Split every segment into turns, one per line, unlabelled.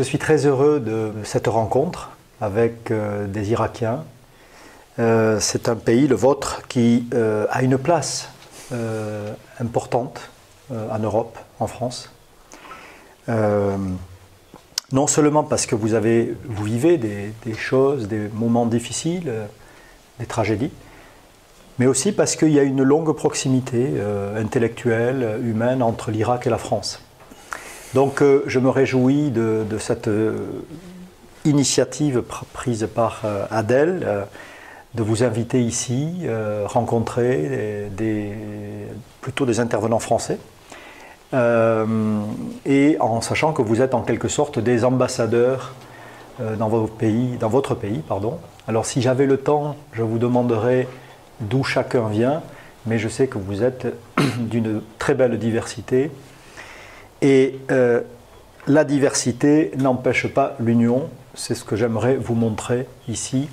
Je suis très heureux de cette rencontre avec des Irakiens. C'est un pays, le vôtre, qui a une place importante en Europe, en France. Non seulement parce que vous vivez des choses, des moments difficiles, des tragédies, mais aussi parce qu'il y a une longue proximité intellectuelle, humaine entre l'Irak et la France. Donc je me réjouis de cette initiative prise par Adel, de vous inviter ici, rencontrer plutôt des intervenants français, et en sachant que vous êtes en quelque sorte des ambassadeurs dans votre pays. Alors si j'avais le temps, je vous demanderais d'où chacun vient, mais je sais que vous êtes d'une très belle diversité. Et la diversité n'empêche pas l'union, c'est ce que j'aimerais vous montrer ici,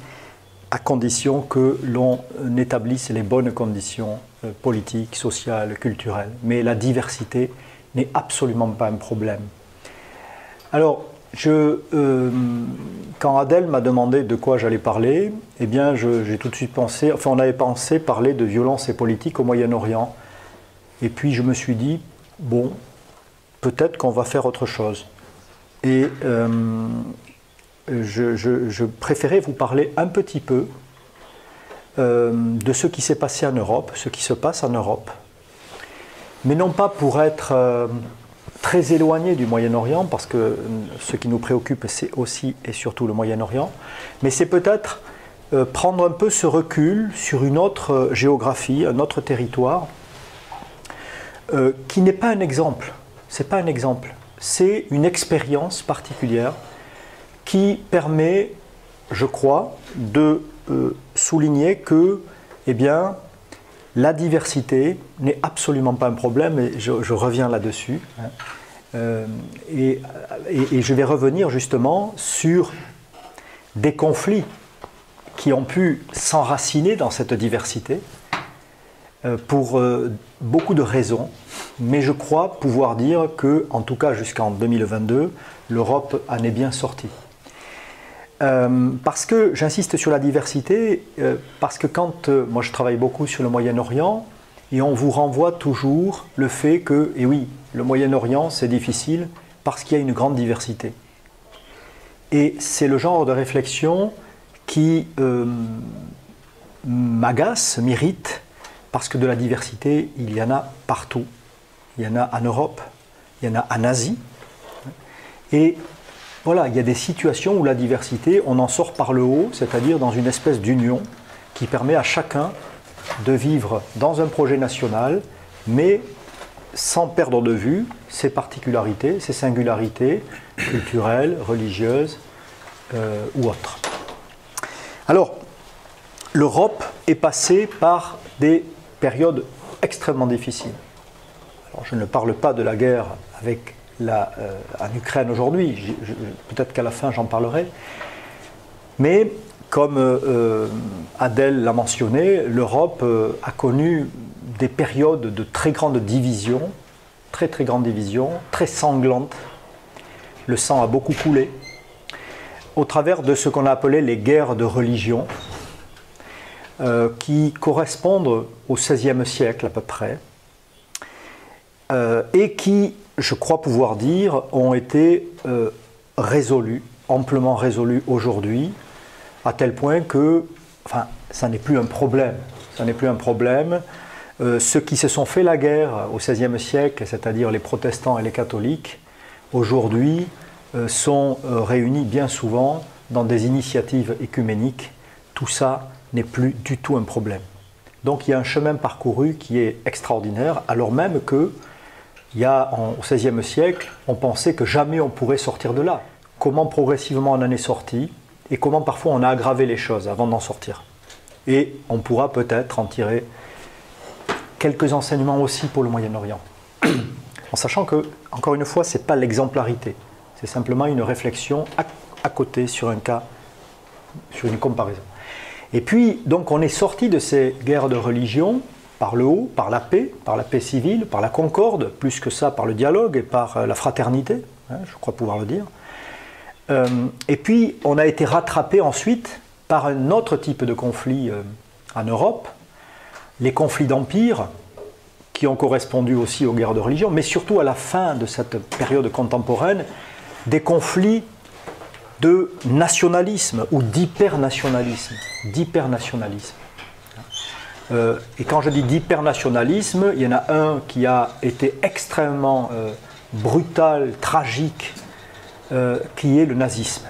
à condition que l'on établisse les bonnes conditions politiques, sociales, culturelles. Mais la diversité n'est absolument pas un problème. Alors, quand Adel m'a demandé de quoi j'allais parler, eh bien, j'ai tout de suite pensé, on avait pensé parler de violence et politique au Moyen-Orient. Et puis je me suis dit, bon, peut-être qu'on va faire autre chose. Et je préférais vous parler un petit peu de ce qui s'est passé en Europe, ce qui se passe en Europe. Mais non pas pour être très éloigné du Moyen-Orient, parce que ce qui nous préoccupe, c'est aussi et surtout le Moyen-Orient, mais c'est peut-être prendre un peu ce recul sur une autre géographie, un autre territoire, qui n'est pas un exemple. C'est pas un exemple, c'est une expérience particulière qui permet, je crois, de souligner que, eh bien, la diversité n'est absolument pas un problème, et je reviens là-dessus. Et je vais revenir justement sur des conflits qui ont pu s'enraciner dans cette diversité pour beaucoup de raisons, mais je crois pouvoir dire que, en tout cas jusqu'en 2022, l'Europe en est bien sortie. Parce que j'insiste sur la diversité, parce que moi je travaille beaucoup sur le Moyen-Orient, et on vous renvoie toujours le fait que, et oui, le Moyen-Orient c'est difficile parce qu'il y a une grande diversité. Et c'est le genre de réflexion qui m'agace, m'irrite, parce que de la diversité, il y en a partout. Il y en a en Europe, il y en a en Asie. Et voilà, il y a des situations où la diversité, on en sort par le haut, c'est-à-dire dans une espèce d'union qui permet à chacun de vivre dans un projet national, mais sans perdre de vue ses particularités, ses singularités culturelles, religieuses ou autres. Alors, l'Europe est passée par des périodes extrêmement difficiles. Alors, je ne parle pas de la guerre en Ukraine aujourd'hui, peut-être qu'à la fin j'en parlerai, mais comme Adel l'a mentionné, l'Europe a connu des périodes de très grande division, très grande division, très sanglante. Le sang a beaucoup coulé au travers de ce qu'on a appelé les guerres de religion, qui correspondent au XVIe siècle à peu près, et qui, je crois pouvoir dire, ont été résolues, amplement résolues aujourd'hui, à tel point que, enfin, ça n'est plus un problème. Ça n'est plus un problème. Ceux qui se sont fait la guerre au XVIe siècle, c'est-à-dire les protestants et les catholiques, aujourd'hui sont réunis bien souvent dans des initiatives écuméniques. Tout ça n'est plus du tout un problème. Donc il y a un chemin parcouru qui est extraordinaire, alors même que au XVIe siècle, on pensait que jamais on pourrait sortir de là. Comment progressivement on en est sorti, et comment parfois on a aggravé les choses avant d'en sortir. Et on pourra peut-être en tirer quelques enseignements aussi pour le Moyen-Orient. En sachant que, encore une fois, ce n'est pas l'exemplarité, c'est simplement une réflexion à côté sur un cas, sur une comparaison. Et puis, donc, on est sorti de ces guerres de religion par le haut, par la paix civile, par la concorde, plus que ça, par le dialogue et par la fraternité, hein, je crois pouvoir le dire. Et puis, on a été rattrapé ensuite par un autre type de conflit en Europe, les conflits d'empire, qui ont correspondu aussi aux guerres de religion, mais surtout à la fin de cette période contemporaine, des conflits de nationalisme ou d'hypernationalisme. Et quand je dis d'hypernationalisme, il y en a un qui a été extrêmement brutal, tragique, qui est le nazisme.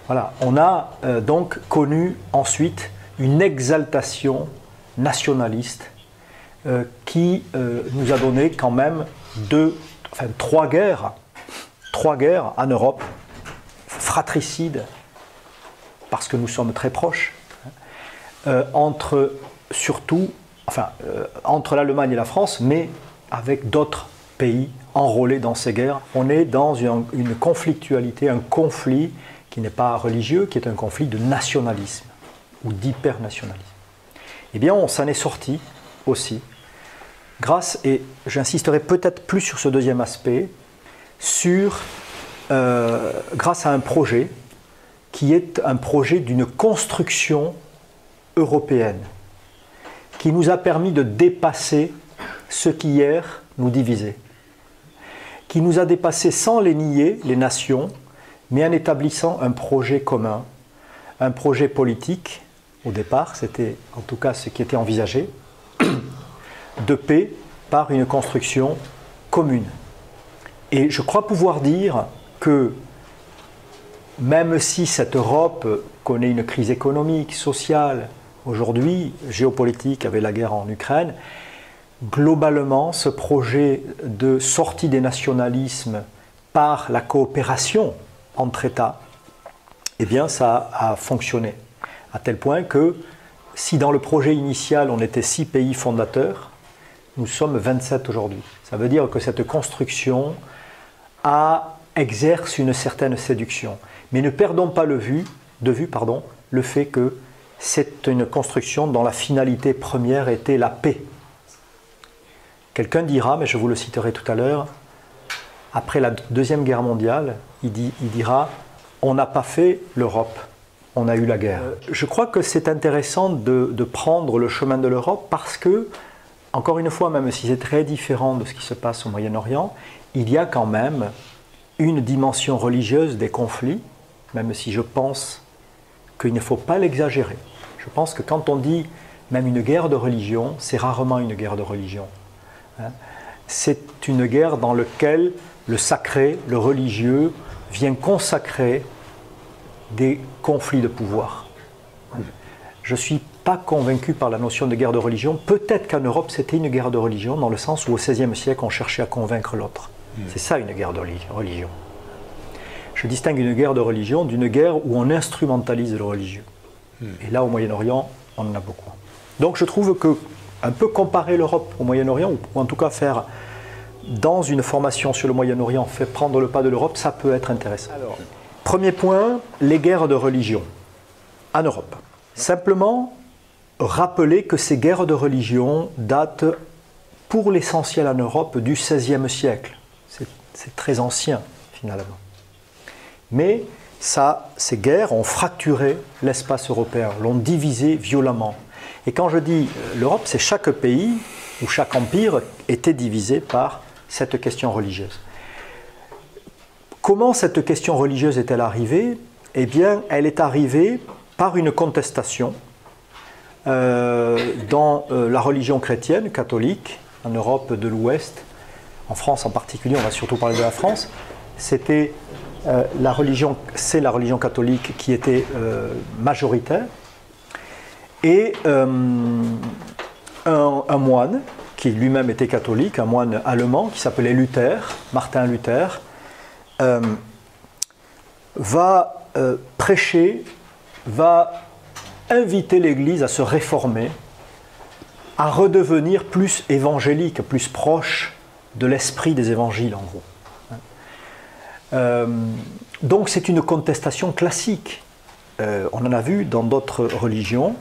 Voilà, on a donc connu ensuite une exaltation nationaliste qui nous a donné quand même trois guerres en Europe, fratricides, parce que nous sommes très proches, entre l'Allemagne et la France, mais avec d'autres pays enrôlés dans ces guerres. On est dans une conflictualité, un conflit qui n'est pas religieux, qui est un conflit de nationalisme ou d'hypernationalisme. Eh bien, on s'en est sorti aussi, et j'insisterai peut-être plus sur ce deuxième aspect, grâce à un projet qui est un projet d'une construction européenne, qui nous a permis de dépasser ce qui hier nous divisait, qui nous a dépassé sans les nier, les nations, mais en établissant un projet commun, un projet politique, au départ, c'était en tout cas ce qui était envisagé, de paix par une construction commune. Et je crois pouvoir dire que même si cette Europe connaît une crise économique, sociale, aujourd'hui, géopolitique avec la guerre en Ukraine, globalement, ce projet de sortie des nationalismes par la coopération entre États, eh bien, ça a fonctionné. À tel point que, si dans le projet initial, on était 6 pays fondateurs, nous sommes 27 aujourd'hui. Ça veut dire que cette construction exerce une certaine séduction. Mais ne perdons pas de vue le fait que c'est une construction dont la finalité première était la paix. Quelqu'un dira, mais je vous le citerai tout à l'heure, après la Deuxième Guerre mondiale, il dira « on n'a pas fait l'Europe, on a eu la guerre ». Je crois que c'est intéressant de prendre le chemin de l'Europe parce que, encore une fois, même si c'est très différent de ce qui se passe au Moyen-Orient, il y a quand même une dimension religieuse des conflits, même si je pense qu'il ne faut pas l'exagérer. Je pense que quand on dit même une guerre de religion, c'est rarement une guerre de religion. C'est une guerre dans laquelle le sacré, le religieux, vient consacrer des conflits de pouvoir. Je ne suis pas convaincu par la notion de guerre de religion. Peut-être qu'en Europe, c'était une guerre de religion, dans le sens où au XVIe siècle, on cherchait à convaincre l'autre. C'est ça une guerre de religion. Je distingue une guerre de religion d'une guerre où on instrumentalise le religieux. Et là, au Moyen-Orient, on en a beaucoup. Donc je trouve que un peu comparer l'Europe au Moyen-Orient, ou en tout cas faire dans une formation sur le Moyen-Orient, faire prendre le pas de l'Europe, ça peut être intéressant. Alors, premier point, les guerres de religion en Europe. Simplement rappeler que ces guerres de religion datent pour l'essentiel en Europe du XVIe siècle. C'est très ancien finalement. Mais ces guerres ont fracturé l'espace européen, l'ont divisé violemment. Et quand je dis l'Europe, c'est chaque pays ou chaque empire était divisé par cette question religieuse. Comment cette question religieuse est-elle arrivée? Eh bien, elle est arrivée par une contestation dans la religion chrétienne, catholique, en Europe de l'Ouest, en France en particulier, on va surtout parler de la France. C'est la religion catholique qui était majoritaire. Et un moine, qui lui-même était catholique, un moine allemand qui s'appelait Luther, Martin Luther, va prêcher, va inviter l'Église à se réformer, à redevenir plus évangélique, plus proche de l'esprit des évangiles en gros. Donc c'est une contestation classique. On en a vu dans d'autres religions.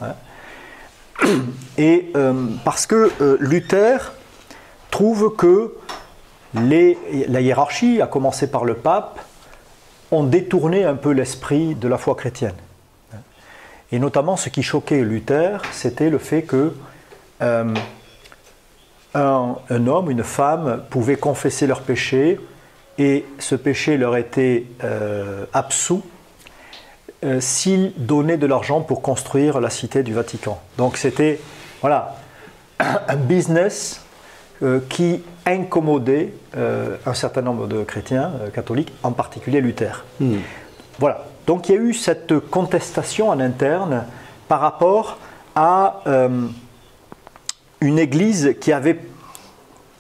Et parce que Luther trouve que la hiérarchie, à commencer par le pape, ont détourné un peu l'esprit de la foi chrétienne. Et notamment, ce qui choquait Luther, c'était le fait que un homme, une femme, pouvait confesser leur péché et ce péché leur était absous s'ils donnaient de l'argent pour construire la cité du Vatican. Donc c'était voilà, un business qui incommodait un certain nombre de chrétiens catholiques, en particulier Luther. Voilà. Donc il y a eu cette contestation en interne par rapport à une église qui avait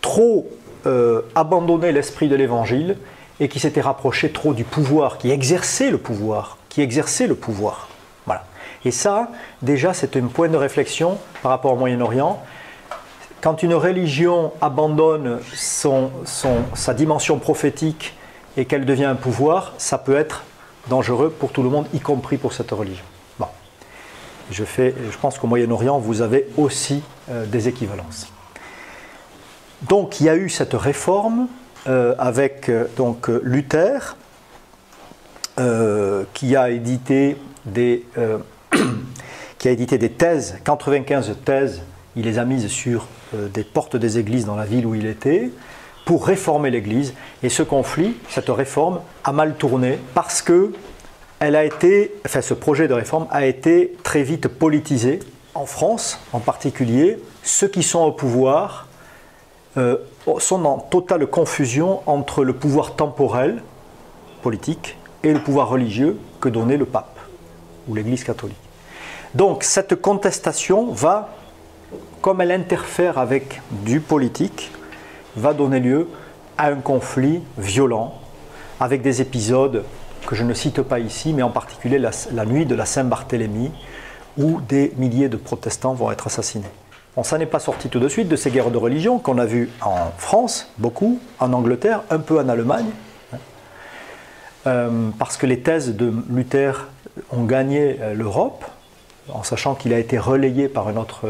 trop abandonné l'esprit de l'évangile et qui s'était rapprochée trop du pouvoir, qui exerçait le pouvoir. Voilà. Et ça, déjà, c'est un point de réflexion par rapport au Moyen-Orient. Quand une religion abandonne sa dimension prophétique et qu'elle devient un pouvoir, ça peut être dangereux pour tout le monde, y compris pour cette religion. Bon. Je pense qu'au Moyen-Orient, vous avez aussi des équivalences. Donc, il y a eu cette réforme avec Luther, qui a édité des thèses, 95 thèses, il les a mises sur des portes des églises dans la ville où il était, pour réformer l'Église. Et ce conflit, cette réforme, a mal tourné parce que ce projet de réforme a été très vite politisé. En France, en particulier, ceux qui sont au pouvoir sont en totale confusion entre le pouvoir temporel, politique, et le pouvoir religieux que donnait le pape ou l'Église catholique. Donc cette contestation va, comme elle interfère avec du politique, va donner lieu à un conflit violent, avec des épisodes que je ne cite pas ici, mais en particulier la nuit de la Saint-Barthélemy, où des milliers de protestants vont être assassinés. On s'en est pas sorti tout de suite de ces guerres de religion qu'on a vues en France, beaucoup, en Angleterre, un peu en Allemagne, parce que les thèses de Luther ont gagné l'Europe, en sachant qu'il a été relayé par un autre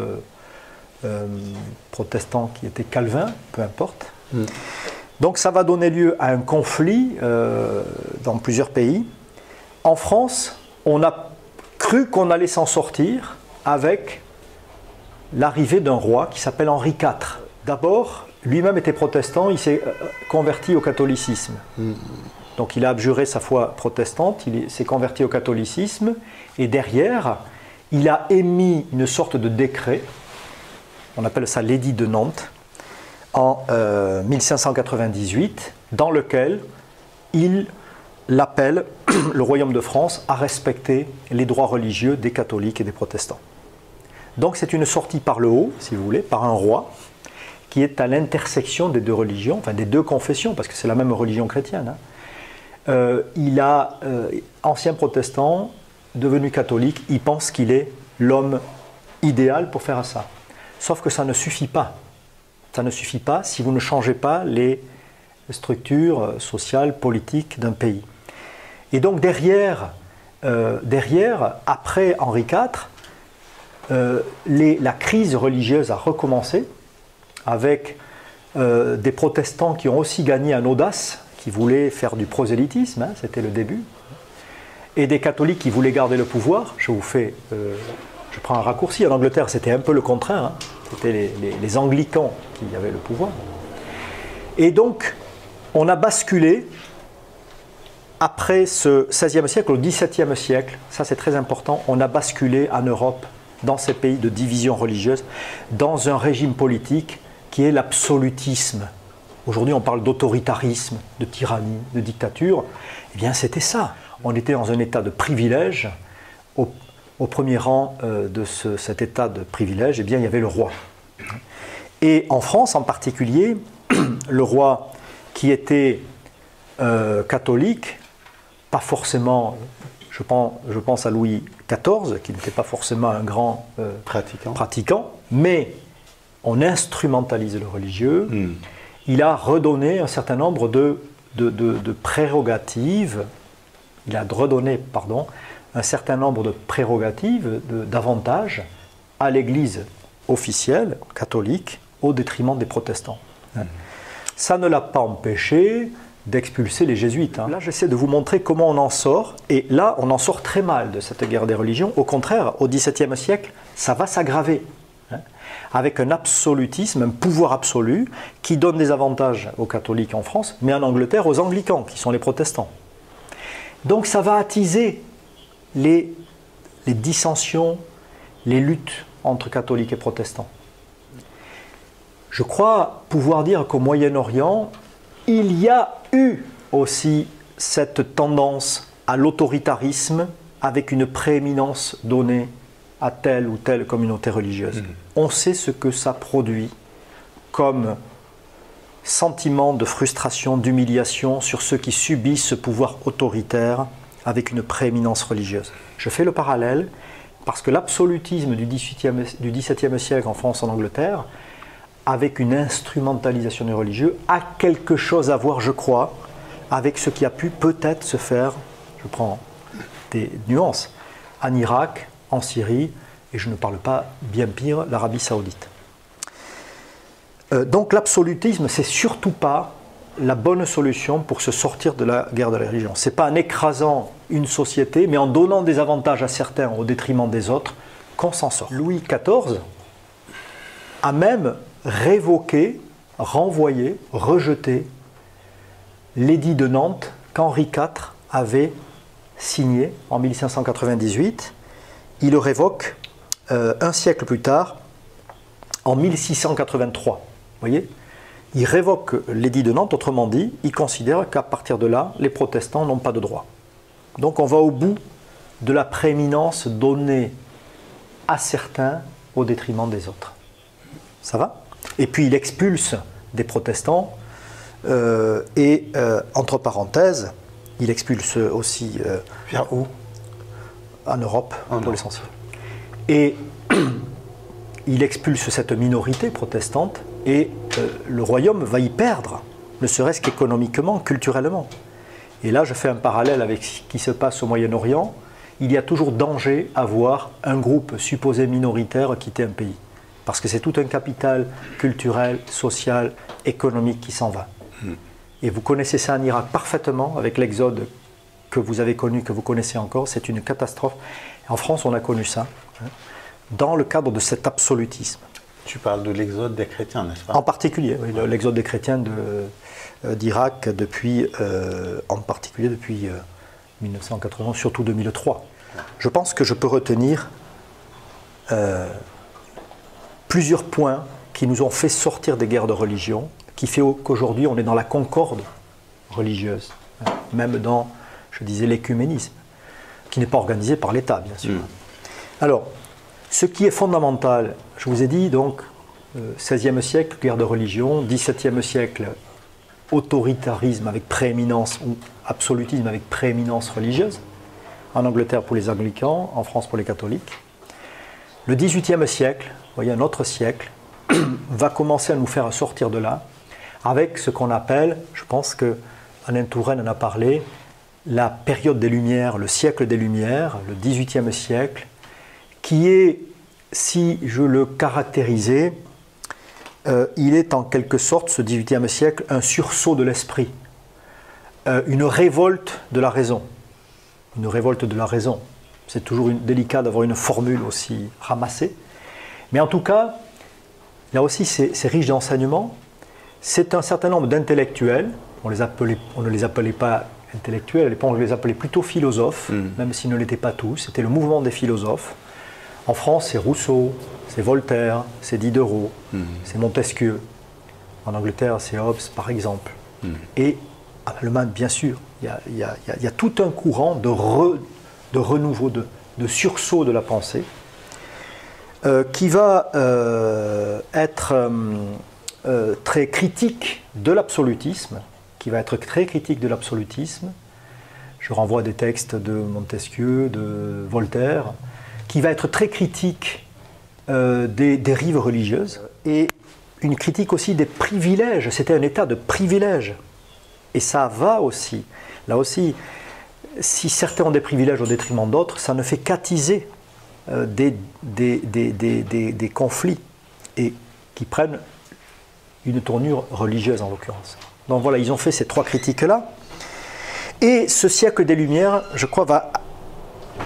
protestant qui était Calvin, peu importe. Donc ça va donner lieu à un conflit dans plusieurs pays. En France, on a cru qu'on allait s'en sortir avec l'arrivée d'un roi qui s'appelle Henri IV. D'abord, lui-même était protestant, il s'est converti au catholicisme. Donc il a abjuré sa foi protestante, il s'est converti au catholicisme, et derrière, il a émis une sorte de décret, on appelle ça l'édit de Nantes, en 1598, dans lequel il appelle le royaume de France à respecter les droits religieux des catholiques et des protestants. Donc c'est une sortie par le haut, si vous voulez, par un roi, qui est à l'intersection des deux religions, enfin des deux confessions, parce que c'est la même religion chrétienne. Il a, ancien protestant, devenu catholique, il pense qu'il est l'homme idéal pour faire ça. Sauf que ça ne suffit pas. Ça ne suffit pas si vous ne changez pas les structures sociales, politiques d'un pays. Et donc derrière, après Henri IV, la crise religieuse a recommencé avec des protestants qui ont aussi gagné en audace, qui voulaient faire du prosélytisme, c'était le début, et des catholiques qui voulaient garder le pouvoir. Je prends un raccourci, en Angleterre c'était un peu le contraire, c'était les anglicans qui avaient le pouvoir. Et donc on a basculé, après ce XVIe siècle, au XVIIe siècle, ça c'est très important, on a basculé en Europe, dans ces pays de division religieuse, dans un régime politique qui est l'absolutisme. Aujourd'hui, on parle d'autoritarisme, de tyrannie, de dictature. Eh bien, c'était ça. On était dans un état de privilège. Au premier rang de cet état de privilège, eh bien, il y avait le roi. Et en France, en particulier, le roi qui était catholique, pas forcément, je pense à Louis XIV, qui n'était pas forcément un grand pratiquant, mais on instrumentalise le religieux. Il a redonné un certain nombre de prérogatives, un certain nombre de prérogatives, d'avantages à l'Église officielle, catholique, au détriment des protestants. Ça ne l'a pas empêché d'expulser les jésuites. Là, j'essaie de vous montrer comment on en sort. Et là, on en sort très mal de cette guerre des religions. Au contraire, au XVIIe siècle, ça va s'aggraver. Avec un absolutisme, un pouvoir absolu, qui donne des avantages aux catholiques en France, mais en Angleterre aux anglicans, qui sont les protestants. Donc ça va attiser les dissensions, les luttes entre catholiques et protestants. Je crois pouvoir dire qu'au Moyen-Orient, il y a eu aussi cette tendance à l'autoritarisme avec une prééminence donnée à telle ou telle communauté religieuse. On sait ce que ça produit comme sentiment de frustration, d'humiliation sur ceux qui subissent ce pouvoir autoritaire avec une prééminence religieuse. Je fais le parallèle parce que l'absolutisme du XVIIe siècle en France, en Angleterre, avec une instrumentalisation du religieux, a quelque chose à voir, je crois, avec ce qui a pu peut-être se faire, je prends des nuances, en Irak, en Syrie, et je ne parle pas, bien pire, l'Arabie Saoudite. Donc l'absolutisme, c'est surtout pas la bonne solution pour se sortir de la guerre de la religion. Ce n'est pas en écrasant une société, mais en donnant des avantages à certains au détriment des autres, qu'on s'en sort. Louis XIV a même révoqué, renvoyé, rejeté l'édit de Nantes qu'Henri IV avait signé en 1598. Il le révoque un siècle plus tard, en 1683. Vous voyez ? Il révoque l'édit de Nantes, autrement dit, il considère qu'à partir de là, les protestants n'ont pas de droit. Donc on va au bout de la prééminence donnée à certains au détriment des autres. Ça va ? Et puis il expulse des protestants entre parenthèses, il expulse aussi...
Vers où ?
En Europe, pour l'essentiel. Et il expulse cette minorité protestante et le royaume va y perdre, ne serait-ce qu'économiquement, culturellement. Et là, je fais un parallèle avec ce qui se passe au Moyen-Orient. Il y a toujours danger à voir un groupe supposé minoritaire quitter un pays. Parce que c'est tout un capital culturel, social, économique qui s'en va. Et vous connaissez ça en Irak parfaitement, avec l'exode que vous avez connu, que vous connaissez encore. C'est une catastrophe. En France, on a connu ça, dans le cadre de cet absolutisme.
Tu parles de l'exode des chrétiens, n'est-ce pas ?
En particulier, oui, l'exode des chrétiens d'Irak, en particulier depuis 1980, surtout 2003. Je pense que je peux retenir plusieurs points qui nous ont fait sortir des guerres de religion, qui fait qu'aujourd'hui on est dans la concorde religieuse, même dans, je disais, l'écuménisme, qui n'est pas organisé par l'État, bien sûr. Alors, ce qui est fondamental, je vous ai dit, donc, 16e siècle, guerre de religion, 17e siècle, autoritarisme avec prééminence, ou absolutisme avec prééminence religieuse, en Angleterre pour les anglicans, en France pour les catholiques. Le 18e siècle, vous voyez, un autre siècle, va commencer à nous faire sortir de là, avec ce qu'on appelle, je pense que Alain Touraine en a parlé, la période des Lumières, le siècle des Lumières, le 18e siècle, qui est, si je le caractérisais, il est en quelque sorte, ce 18e siècle, un sursaut de l'esprit, une révolte de la raison. Une révolte de la raison. C'est toujours délicat d'avoir une formule aussi ramassée. Mais en tout cas, là aussi, c'est riche d'enseignements. C'est un certain nombre d'intellectuels, on ne les appelait pas intellectuels, à l'époque on les appelait plutôt philosophes, même s'ils ne l'étaient pas tous, c'était le mouvement des philosophes. En France, c'est Rousseau, c'est Voltaire, c'est Diderot, c'est Montesquieu. En Angleterre, c'est Hobbes, par exemple. Et en Allemagne, bien sûr, il y a tout un courant de renouveau, de sursaut de la pensée, qui va être très critique de l'absolutisme, Je renvoie à des textes de Montesquieu, de Voltaire, qui va être très critique des dérives religieuses et une critique aussi des privilèges. C'était un état de privilèges. Et ça va aussi. Là aussi, si certains ont des privilèges au détriment d'autres, ça ne fait qu'attiser des conflits et qui prennent une tournure religieuse en l'occurrence. Donc voilà, ils ont fait ces trois critiques-là. Et ce siècle des Lumières, je crois, va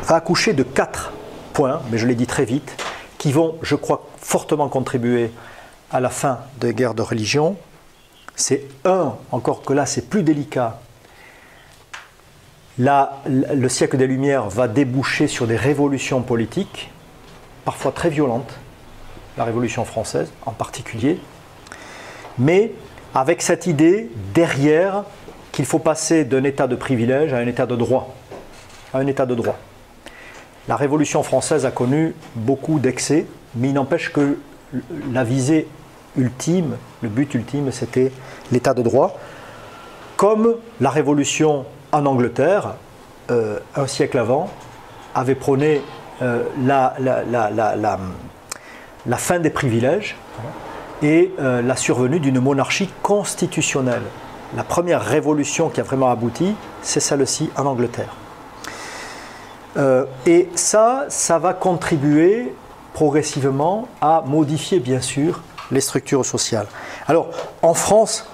accoucher de 4 points, mais je l'ai dit très vite, qui vont, je crois, fortement contribuer à la fin des guerres de religion. C'est encore que là, c'est plus délicat. Là, le siècle des Lumières va déboucher sur des révolutions politiques, parfois très violentes, la Révolution française en particulier, mais avec cette idée derrière qu'il faut passer d'un état de privilège à un état de droit. La Révolution française a connu beaucoup d'excès, mais il n'empêche que la visée ultime, le but ultime, c'était l'état de droit, comme la Révolution en Angleterre, un siècle avant, avait prôné la fin des privilèges et la survenue d'une monarchie constitutionnelle. La première révolution qui a vraiment abouti, c'est celle-ci en Angleterre. Et ça va contribuer progressivement à modifier, bien sûr, les structures sociales. Alors, en France,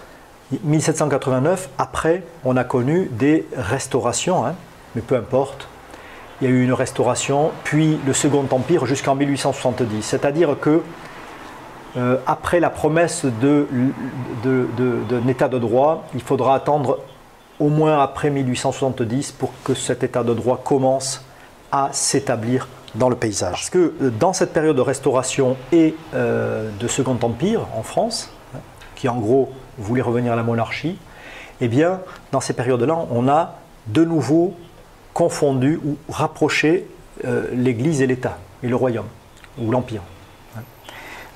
1789, après, on a connu des restaurations, hein, mais peu importe. Il y a eu une restauration, puis le Second Empire jusqu'en 1870. C'est-à-dire que après la promesse d'un état de droit, il faudra attendre au moins après 1870 pour que cet état de droit commence à s'établir dans le paysage. Parce que dans cette période de restauration et de Second Empire en France, hein, qui en gros voulait revenir à la monarchie, eh bien, dans ces périodes-là, on a de nouveau confondu ou rapproché l'Église et l'État, et le royaume, ou l'Empire.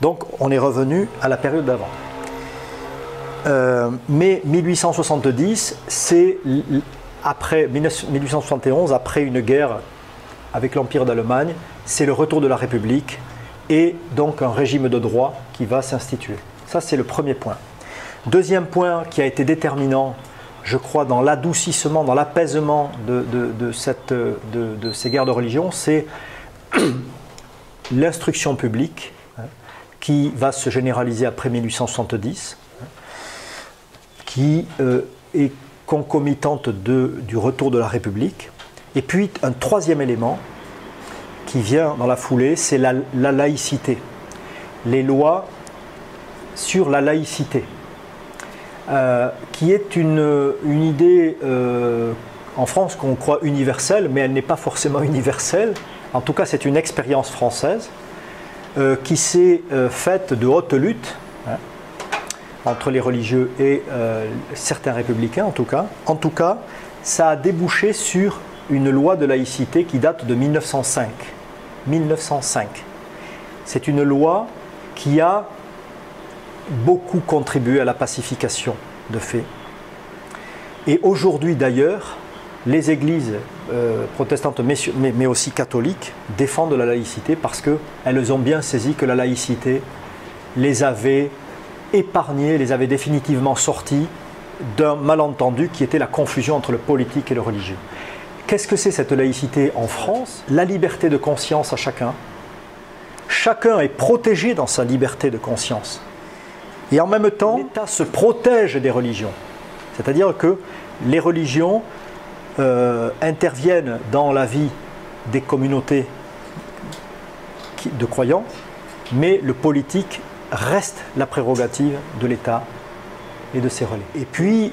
Donc, on est revenu à la période d'avant. Mais 1870, c'est après 1871, après une guerre avec l'Empire d'Allemagne, c'est le retour de la République et donc un régime de droit qui va s'instituer. Ça, c'est le premier point. Deuxième point qui a été déterminant, je crois, dans l'adoucissement, dans l'apaisement de ces guerres de religion, c'est l'instruction publique, hein, qui va se généraliser après 1870, qui est concomitante du retour de la République. Et puis un troisième élément qui vient dans la foulée, c'est la laïcité. Les lois sur la laïcité, qui est une idée en France qu'on croit universelle, mais elle n'est pas forcément universelle. En tout cas, c'est une expérience française qui s'est faite de haute lutte, hein, entre les religieux et certains républicains, en tout cas. En tout cas, ça a débouché sur une loi de laïcité qui date de 1905. 1905. C'est une loi qui a beaucoup contribué à la pacification de fait. Et aujourd'hui d'ailleurs, les églises protestantes, mais aussi catholiques, défendent la laïcité parce qu'elles ont bien saisi que la laïcité les avait épargnés, les avait définitivement sortis d'un malentendu qui était la confusion entre le politique et le religieux. Qu'est-ce que c'est cette laïcité en France? La liberté de conscience à chacun. Chacun est protégé dans sa liberté de conscience. Et en même temps, l'État se protège des religions. C'est-à-dire que les religions interviennent dans la vie des communautés de croyants, mais le politique reste la prérogative de l'État et de ses relais. Et puis,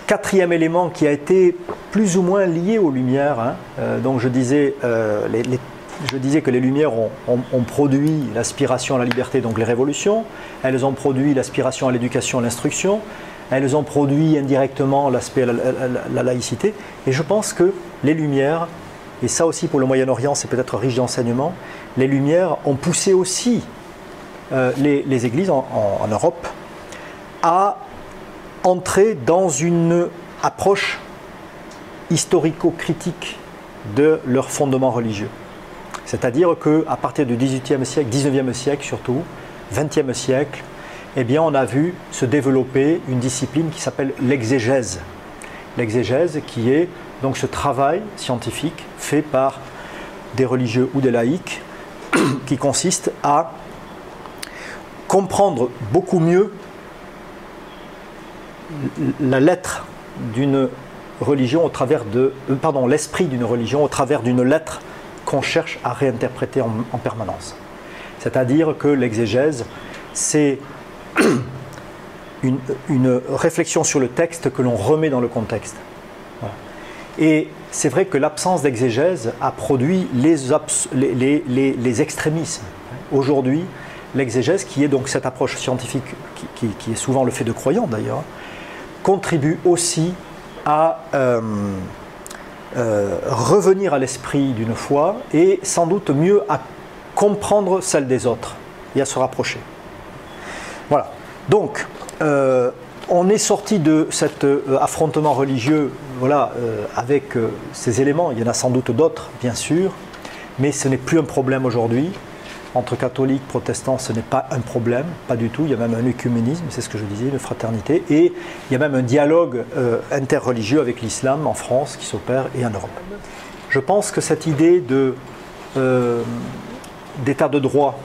quatrième élément qui a été plus ou moins lié aux Lumières, hein, donc je disais que les Lumières ont produit l'aspiration à la liberté, donc les révolutions, elles ont produit l'aspiration à l'éducation, à l'instruction, elles ont produit indirectement l'aspect à la laïcité, et je pense que les Lumières, et ça aussi pour le Moyen-Orient c'est peut-être riche d'enseignements, les Lumières ont poussé aussi les églises en Europe à entrer dans une approche historico-critique de leurs fondements religieux. C'est-à-dire qu'à partir du XVIIIe siècle, XIXe siècle surtout, XXe siècle, eh bien, on a vu se développer une discipline qui s'appelle l'exégèse. L'exégèse qui est donc ce travail scientifique fait par des religieux ou des laïcs qui consiste à comprendre beaucoup mieux la lettre d'une religion au travers de... pardon, l'esprit d'une religion au travers d'une lettre qu'on cherche à réinterpréter en permanence. C'est-à-dire que l'exégèse, c'est une réflexion sur le texte que l'on remet dans le contexte. Voilà. Et c'est vrai que l'absence d'exégèse a produit les extrémismes. Aujourd'hui, l'exégèse, qui est donc cette approche scientifique, qui est souvent le fait de croyants d'ailleurs, contribue aussi à revenir à l'esprit d'une foi et sans doute mieux à comprendre celle des autres et à se rapprocher. Voilà. Donc, on est sorti de cet affrontement religieux, voilà, avec ces éléments. Il y en a sans doute d'autres, bien sûr, mais ce n'est plus un problème aujourd'hui. Entre catholiques, protestants, ce n'est pas un problème, pas du tout. Il y a même un œcuménisme, c'est ce que je disais, une fraternité. Et il y a même un dialogue interreligieux avec l'islam en France qui s'opère et en Europe. Je pense que cette idée d'état de droit,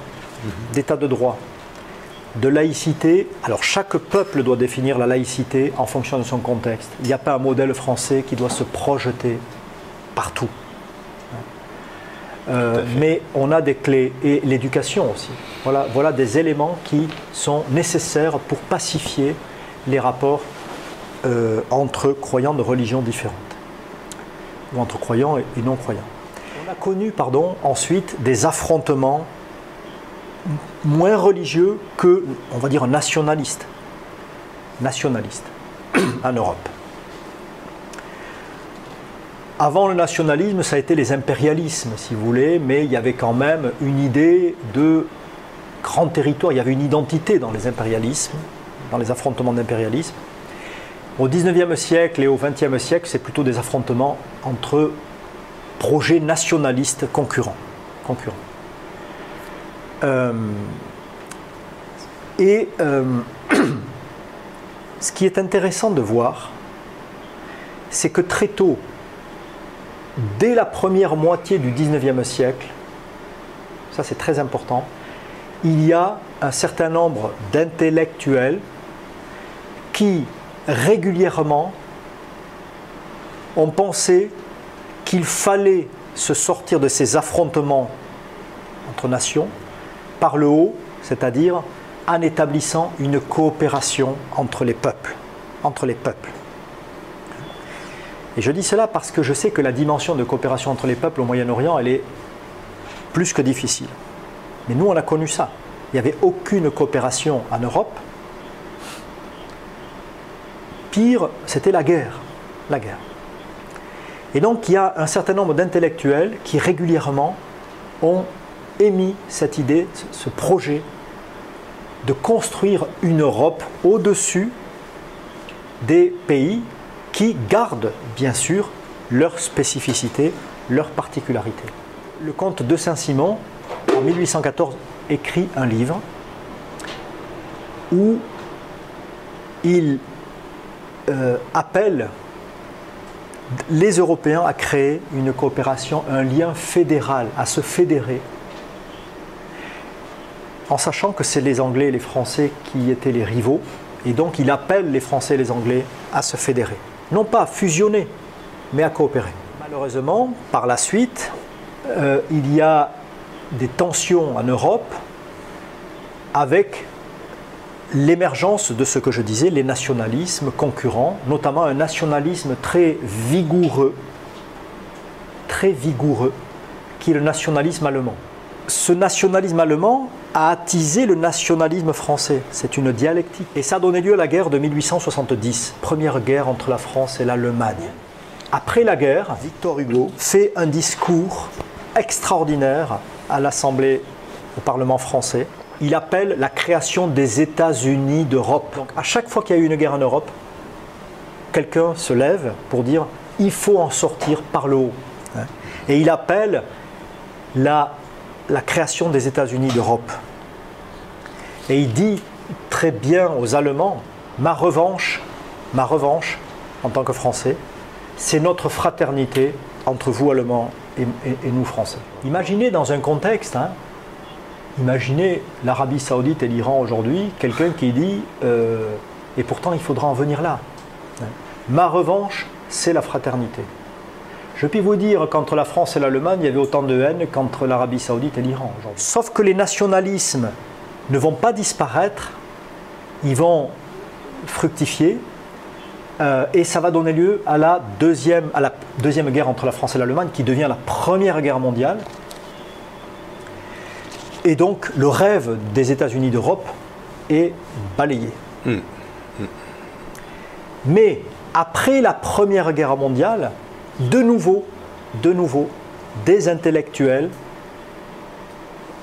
de laïcité, alors chaque peuple doit définir la laïcité en fonction de son contexte. Il n'y a pas un modèle français qui doit se projeter partout. Mais on a des clés, et l'éducation aussi. Voilà des éléments qui sont nécessaires pour pacifier les rapports entre croyants de religions différentes, ou entre croyants et non-croyants. On a connu, ensuite des affrontements moins religieux que, on va dire, nationalistes en Europe. Avant le nationalisme, ça a été les impérialismes, si vous voulez, mais il y avait quand même une idée de grand territoire, il y avait une identité dans les impérialismes, dans les affrontements d'impérialisme. Au XIXe siècle et au XXe siècle, c'est plutôt des affrontements entre projets nationalistes concurrents. Ce qui est intéressant de voir, c'est que très tôt, dès la première moitié du XIXe siècle, ça c'est très important, il y a un certain nombre d'intellectuels qui régulièrement ont pensé qu'il fallait se sortir de ces affrontements entre nations par le haut, c'est-à-dire en établissant une coopération entre les peuples. Et je dis cela parce que je sais que la dimension de coopération entre les peuples au Moyen-Orient, elle est plus que difficile. Mais nous, on a connu ça. Il n'y avait aucune coopération en Europe. Pire, c'était la guerre. Et donc, il y a un certain nombre d'intellectuels qui régulièrement ont émis cette idée, ce projet de construire une Europe au-dessus des pays qui gardent bien sûr leur spécificité, leur particularité. Le comte de Saint-Simon, en 1814, écrit un livre où il appelle les Européens à créer une coopération, un lien fédéral, à se fédérer, en sachant que c'est les Anglais et les Français qui étaient les rivaux, et donc il appelle les Français et les Anglais à se fédérer. Non pas à fusionner, mais à coopérer. Malheureusement, par la suite, il y a des tensions en Europe avec l'émergence de ce que je disais, les nationalismes concurrents, notamment un nationalisme très vigoureux, qui est le nationalisme allemand. Ce nationalisme allemand a attisé le nationalisme français. C'est une dialectique. Et ça a donné lieu à la guerre de 1870, première guerre entre la France et l'Allemagne. Après la guerre, Victor Hugo fait un discours extraordinaire à l'Assemblée, au Parlement français. Il appelle la création des États-Unis d'Europe. Donc à chaque fois qu'il y a eu une guerre en Europe, quelqu'un se lève pour dire « il faut en sortir par le haut ». Et il appelle la création des États-Unis d'Europe. Et il dit très bien aux Allemands, ma revanche, en tant que Français, c'est notre fraternité entre vous Allemands et nous Français. Imaginez dans un contexte, imaginez l'Arabie Saoudite et l'Iran aujourd'hui, quelqu'un qui dit Et pourtant, il faudra en venir là. Ma revanche, c'est la fraternité. Je puis vous dire qu'entre la France et l'Allemagne, il y avait autant de haine qu'entre l'Arabie Saoudite et l'Iran aujourd'hui. Sauf que les nationalismes ne vont pas disparaître, ils vont fructifier, et ça va donner lieu à la deuxième guerre entre la France et l'Allemagne, qui devient la première guerre mondiale. Et donc le rêve des États-Unis d'Europe est balayé. Mais après la première guerre mondiale, de nouveau, des intellectuels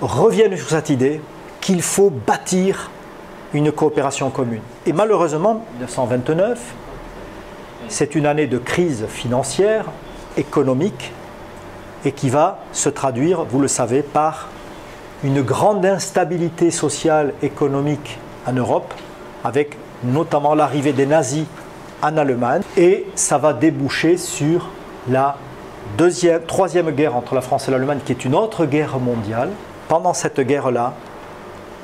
reviennent sur cette idée qu'il faut bâtir une coopération commune. Et malheureusement, 1929, c'est une année de crise financière, économique, et qui va se traduire, vous le savez, par une grande instabilité sociale, économique en Europe, avec notamment l'arrivée des nazis en Allemagne, et ça va déboucher sur la troisième guerre entre la France et l'Allemagne, qui est une autre guerre mondiale. Pendant cette guerre-là,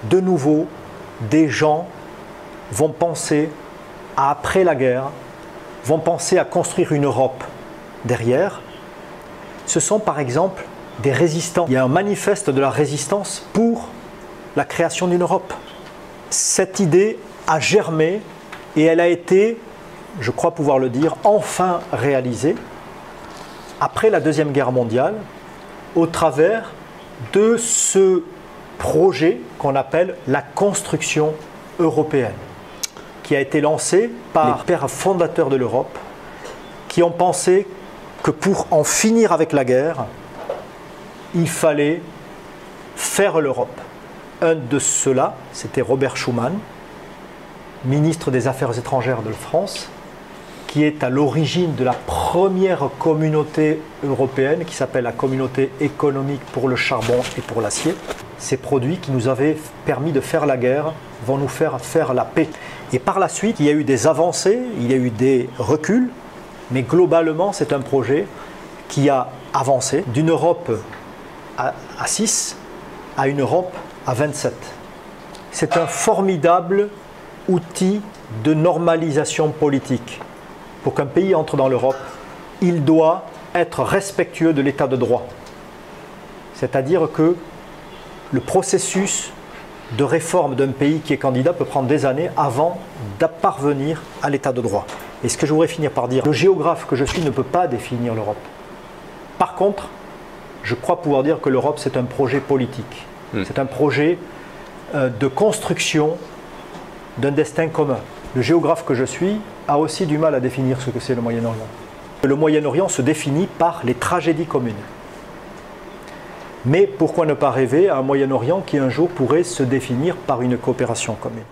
de nouveau, des gens vont penser à après la guerre, vont penser à construire une Europe derrière. Ce sont par exemple des résistants. Il y a un manifeste de la résistance pour la création d'une Europe. Cette idée a germé et elle a été, je crois pouvoir le dire, enfin réalisée après la Deuxième Guerre mondiale au travers de ce projet qu'on appelle la construction européenne, qui a été lancé par les pères fondateurs de l'Europe, qui ont pensé que pour en finir avec la guerre, il fallait faire l'Europe. Un de ceux-là, c'était Robert Schuman, ministre des Affaires étrangères de France, qui est à l'origine de la première communauté européenne qui s'appelle la Communauté économique pour le charbon et pour l'acier. Ces produits qui nous avaient permis de faire la guerre vont nous faire la paix. Et par la suite, il y a eu des avancées, il y a eu des reculs, mais globalement, c'est un projet qui a avancé d'une Europe à 6 à une Europe à 27. C'est un formidable outil de normalisation politique. Pour qu'un pays entre dans l'Europe, il doit être respectueux de l'état de droit. C'est-à-dire que le processus de réforme d'un pays qui est candidat peut prendre des années avant de parvenir à l'état de droit. Et ce que je voudrais finir par dire, le géographe que je suis ne peut pas définir l'Europe. Par contre, je crois pouvoir dire que l'Europe, c'est un projet politique. C'est un projet de construction d'un destin commun. Le géographe que je suis a aussi du mal à définir ce que c'est le Moyen-Orient. Le Moyen-Orient se définit par les tragédies communes. Mais pourquoi ne pas rêver à un Moyen-Orient qui un jour pourrait se définir par une coopération commune ?